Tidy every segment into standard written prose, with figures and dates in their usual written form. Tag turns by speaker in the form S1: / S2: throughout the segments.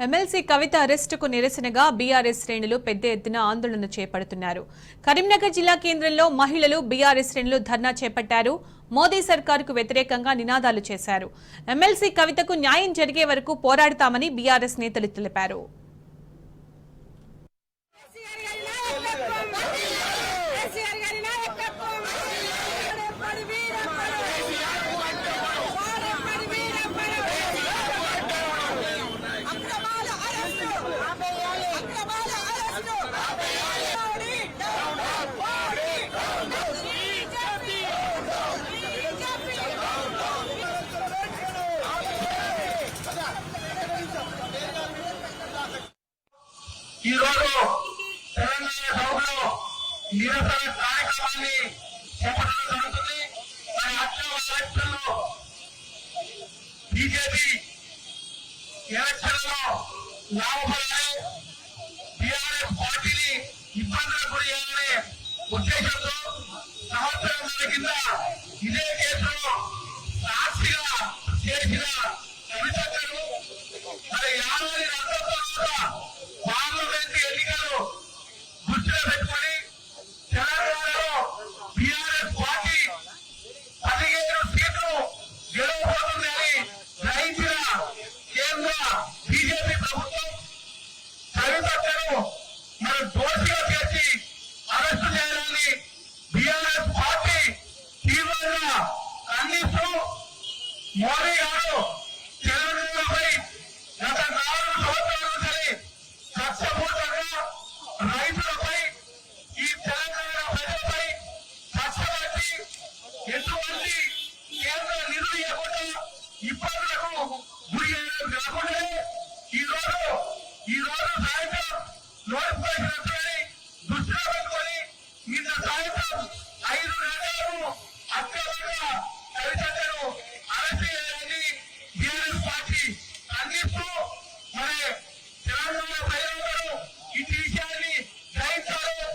S1: MLC కవిత అరెస్టుకు నిరసనగా BRS శ్రేణులు పెద్ద ఎత్తున ఆందోళన చేపడుతున్నారు. కరీంనగర్ జిల్లా కేంద్రంలో మహిళలు బీఆర్ఎస్ శ్రేణులు ధర్నా చేపట్టారు. మోదీ సర్కారుకు వ్యతిరేకంగా నినాదాలు చేశారు. ఎమ్మెల్సీ కవితకు న్యాయం జరిగే వరకు పోరాడతామని బీఆర్ఎస్ నేతలు తెలిపారు.
S2: ఈ రోజు తెలంగాణ సభలో నిరసన కార్యక్రమాన్ని చేపట్టడం జరుగుతుంది. మరి అక్టోబర్ బీజేపీ ఎలక్షన్లలో లాభపడాలి, టీఆర్ఎస్ పార్టీని ఇబ్బందులకు గురి చేయాలనే ఉద్దేశంతో సంవత్సరం కింద ఇదే కేసులో సాక్షిగా చేసిన కవిత గారు మరి ఏడాది రద్దు తర్వాత పార్లమెంట్ ఎన్నికలు దృష్టిలో పెట్టుకుని తెలంగాణలో బీఆర్ఎస్ పార్టీ 17 సీట్లు గెలవబోతుందని గ్రహించిన కేంద్ర బీజేపీ ప్రభుత్వం కవితను మరి దోషిగా చేసి అరెస్టు చేయాలని బీఆర్ఎస్ పార్టీ తీవ్రంగా ఖండిస్తూ మోదీ గారు తెలంగాణపై గత 4 సంవత్సరాల నుంచి కష్టపూర్వకంగా రైతులపై ఈ తెలంగాణ ప్రజలపై కష్టపడి ఎటువంటి కేంద్ర నిధులు ఇవ్వకుండా ఇబ్బందులకు గురి కాకుండా ఈ రోజు సాయంత్రం నోటిఫికేషన్ వస్తుందని దృష్టిలో పెట్టుకొని నిన్న సాయంత్రం 5 గంటలకు అక్రమంగా కవితను అరెస్ట్ చేయాలని బీఆర్ఎస్ పార్టీ ఖండిస్తూ మరి తెలంగాణ ప్రజలందరూ ఈ విషయాన్ని గ్రహించారు.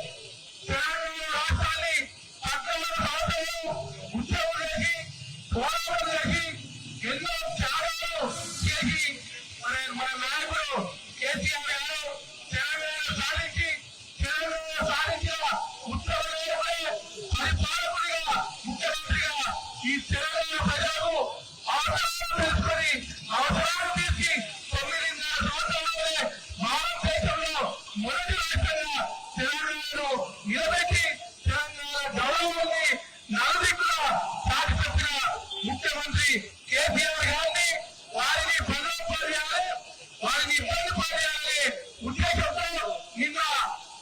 S2: తెలంగాణ రాష్ట్రాన్ని 14 సంవత్సరాలు ఉద్యమం చేసి పోరాటం చేసి ఎన్నో త్యాగాలు చేసి మన నాయకుడు కేసీఆర్ గారు తెలంగాణ సాధించిన ఉత్తరప్రదేశ్ పరిపాలకుడిగా ముఖ్యమంత్రిగా ఈ తెలంగాణ ప్రజలకు అవసరాలు తెలుసుకొని అవసరాలు తీసి 9.5 సంవత్సరాలనే భారతదేశంలో మొదటి రాష్ట్రంగా తెలంగాణను నిలబెట్టి తెలంగాణ గౌరవాన్ని నలుదిక్కులా సాధించిన ముఖ్యమంత్రి కేసీఆర్ గారిని వారిని ప్రజాపాలి వారిని ఇబ్బంది పడేయాలనే ఉద్దేశంతో నిన్న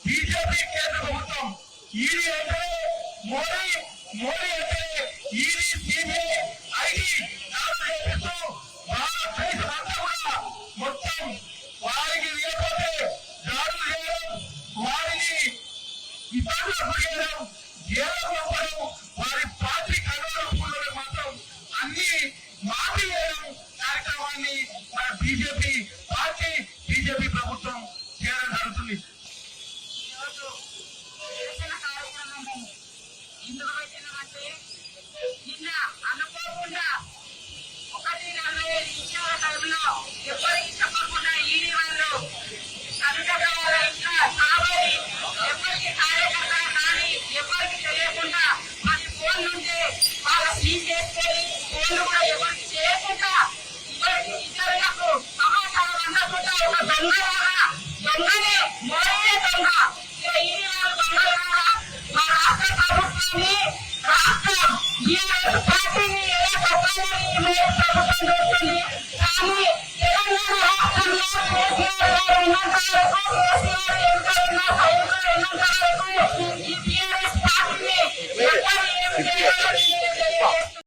S2: బీజేపీ కేంద్ర ప్రభుత్వం ఈడీ అంటే మోడీ అంటే ఈడీ సిబిఐ ఐడి చేపిస్తూ భారతదేశం అంతా కూడా మొత్తం వారికి లేకపోతే దాడులు చేయడం, వారిని ఇబ్బందులు గురియడం, జైలు పంపడం, వారి పార్టీ కనుగొనడం మాత్రం అన్ని మాటివేయడం కార్యక్రమాన్ని మన బీజేపీ పార్టీ బీజేపీ ప్రభుత్వం చేయడం జరుగుతుంది.
S3: ఎందుకు పెట్టినామంటే నిన్న అనుకోకుండా 1:45 నిమిషాల టైంలో ఎవరికి చెప్పకుండా ఈడీ వాళ్ళు కవిత వాళ్ళ ఇంట్లో కాబట్టి ఎవరికి కార్యకర్త కానీ ఎవరికి తెలియకుండా మరి ఫోన్ నుండి వాళ్ళ సీజ్ చేసుకొని ఫోన్లు కూడా ఎవరికి చేయకుండా ఇద్దరికి ఇతరులకు సమాచారం అందకుండా ఒక దొంగనే మోడీ దొంగ ఈడీ వాళ్ళు దొంగలాగా మా రాష్ట్ర ప్రభుత్వాన్ని రాష్ట్రం బీఆర్ఎస్ పార్టీని ఎలా చెప్పాలని మోడీ ప్రభుత్వం చూస్తుంది. కానీ